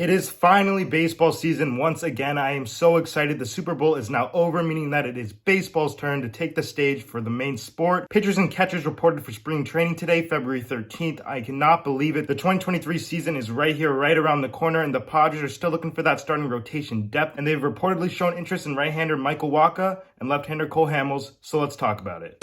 It is finally baseball season once again. I am so excited. The Super Bowl is now over, meaning that it is baseball's turn to take the stage for the main sport. Pitchers and catchers reported for spring training today, February 13th. I cannot believe it. The 2023 season is right here, right around the corner, and the Padres are still looking for that starting rotation depth, and they've reportedly shown interest in right-hander Michael Wacha and left-hander Cole Hamels, so let's talk about it.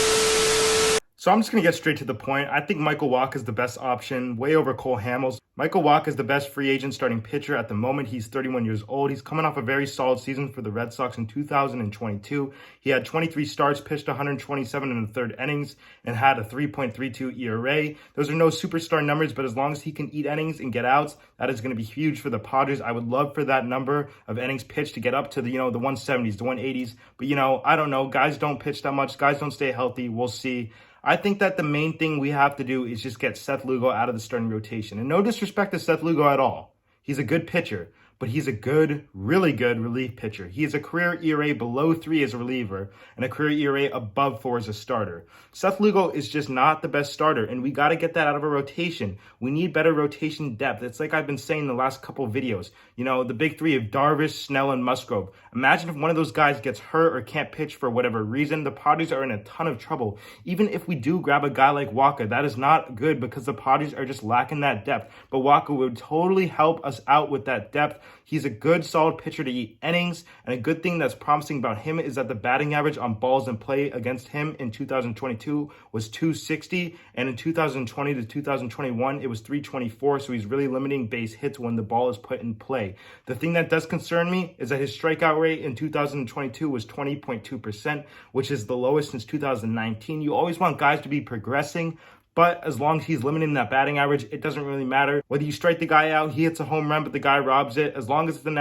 So I'm just going to get straight to the point. I think Michael Wacha is the best option, way over Cole Hamels. Michael Wacha is the best free agent starting pitcher at the moment. He's 31 years old. He's coming off a very solid season for the Red Sox in 2022. He had 23 starts, pitched 127 in the third innings, and had a 3.32 ERA. Those are no superstar numbers, but as long as he can eat innings and get outs, that is going to be huge for the Padres. I would love for that number of innings pitched to get up to the 170s, the 180s. But I don't know. Guys don't pitch that much. Guys don't stay healthy. We'll see. I think that the main thing we have to do is just get Seth Lugo out of the starting rotation. And no disrespect to Seth Lugo at all. He's a good pitcher, but he's a good, really good relief pitcher. He has a career ERA below 3 as a reliever and a career ERA above 4 as a starter. Seth Lugo is just not the best starter, and we got to get that out of a rotation. We need better rotation depth. It's like I've been saying the last couple of videos. The big three of Darvish, Snell, and Musgrove. Imagine if one of those guys gets hurt or can't pitch for whatever reason. The Padres are in a ton of trouble. Even if we do grab a guy like Wacha, that is not good because the Padres are just lacking that depth. But Wacha would totally help us out with that depth. He's a good, solid pitcher to eat innings, and a good thing that's promising about him is that the batting average on balls in play against him in 2022 was 260, and in 2020 to 2021, it was 324, so he's really limiting base hits when the ball is put in play. The thing that does concern me is that his strikeout rate in 2022 was 20.2%, which is the lowest since 2019. You always want guys to be progressing, but as long as he's limiting that batting average, it doesn't really matter. Whether you strike the guy out, he hits a home run, but the guy robs it. As long as it's an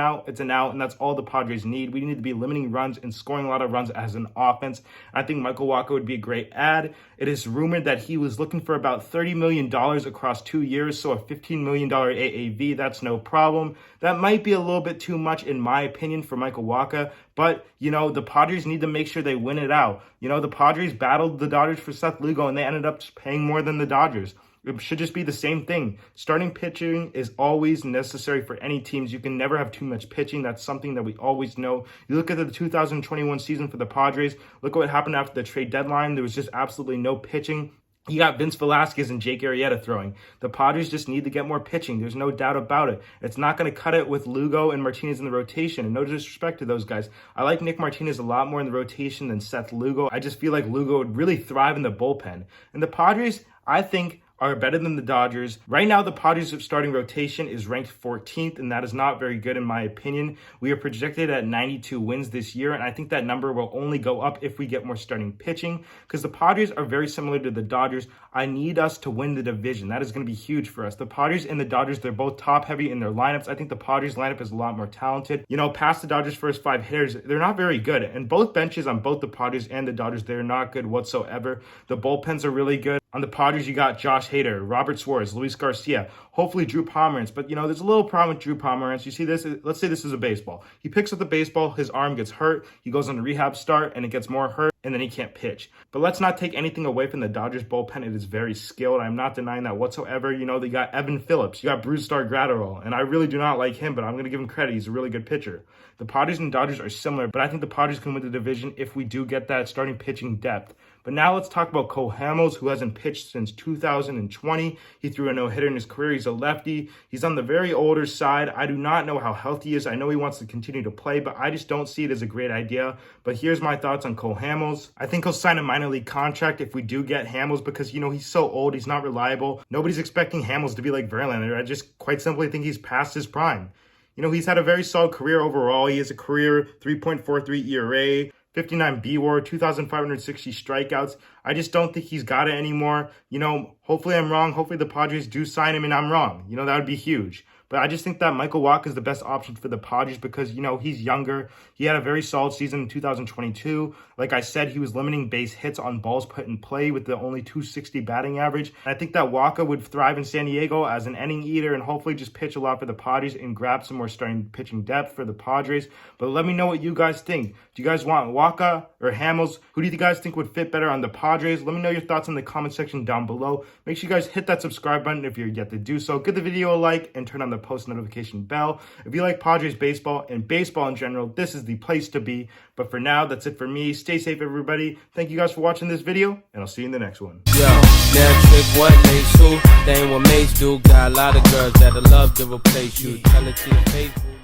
out, and that's all the Padres need. We need to be limiting runs and scoring a lot of runs as an offense. I think Michael Wacha would be a great add. It is rumored that he was looking for about $30 million across 2 years, so a $15 million AAV, that's no problem. That might be a little bit too much, in my opinion, for Michael Wacha, but, the Padres need to make sure they win it out. The Padres battled the Dodgers for Seth Lugo, and they ended up paying more than the Dodgers. It should just be the same thing. Starting pitching is always necessary for any teams. You can never have too much pitching. That's something that we always know. You look at the 2021 season for the Padres. Look what happened after the trade deadline. There was just absolutely no pitching. You got Vince Velasquez and Jake Arrieta throwing. The Padres just need to get more pitching. There's no doubt about it. It's not going to cut it with Lugo and Martinez in the rotation. And no disrespect to those guys. I like Nick Martinez a lot more in the rotation than Seth Lugo. I just feel like Lugo would really thrive in the bullpen. And the Padres, I think, are better than the Dodgers. Right now, the Padres' starting rotation is ranked 14th, and that is not very good in my opinion. We are projected at 92 wins this year, and I think that number will only go up if we get more starting pitching, because the Padres are very similar to the Dodgers. I need us to win the division. That is going to be huge for us. The Padres and the Dodgers, they're both top-heavy in their lineups. I think the Padres lineup is a lot more talented. Past the Dodgers' first 5 hitters, they're not very good, and both benches on both the Padres and the Dodgers, they're not good whatsoever. The bullpens are really good. On the Padres, you got Josh Hader, Robert Suarez, Luis Garcia, hopefully Drew Pomeranz. But, there's a little problem with Drew Pomeranz. You see this? Let's say this is a baseball. He picks up the baseball, his arm gets hurt, he goes on a rehab start, and it gets more hurt, and then he can't pitch. But let's not take anything away from the Dodgers bullpen. It is very skilled. I'm not denying that whatsoever. They got Evan Phillips, you got Bruce Gratterall, and I really do not like him, but I'm going to give him credit. He's a really good pitcher. The Padres and Dodgers are similar, but I think the Padres can win the division if we do get that starting pitching depth. But now let's talk about Cole Hamels, who hasn't pitched since 2020. He threw a no-hitter in his career. He's a lefty. He's on the very older side. I do not know how healthy he is. I know he wants to continue to play, but I just don't see it as a great idea. But here's my thoughts on Cole Hamels. I think he'll sign a minor league contract if we do get Hamels because, he's so old. He's not reliable. Nobody's expecting Hamels to be like Verlander. I just quite simply think he's past his prime. He's had a very solid career overall. He has a career 3.43 ERA, 59 B-WAR, 2,560 strikeouts. I just don't think he's got it anymore. Hopefully I'm wrong. Hopefully the Padres do sign him and I'm wrong. That would be huge. But I just think that Michael Wacha is the best option for the Padres because, he's younger. He had a very solid season in 2022. Like I said, he was limiting base hits on balls put in play with the only 260 batting average. And I think that Wacha would thrive in San Diego as an inning eater and hopefully just pitch a lot for the Padres and grab some more starting pitching depth for the Padres. But let me know what you guys think. Do you guys want Wacha or Hamels? Who do you guys think would fit better on the Padres? Let me know your thoughts in the comment section down below. Make sure you guys hit that subscribe button if you're yet to do so. Give the video a like and turn on the the post notification bell. If you like Padres baseball and baseball in general, this is the place to be. But for now, that's it for me. Stay safe, everybody. Thank you guys for watching this video, and I'll see you in the next one. Yo, now trick what Mace who? They ain't what Mace do. Got a lot of girls that'll love to replace you. Tell it to your face.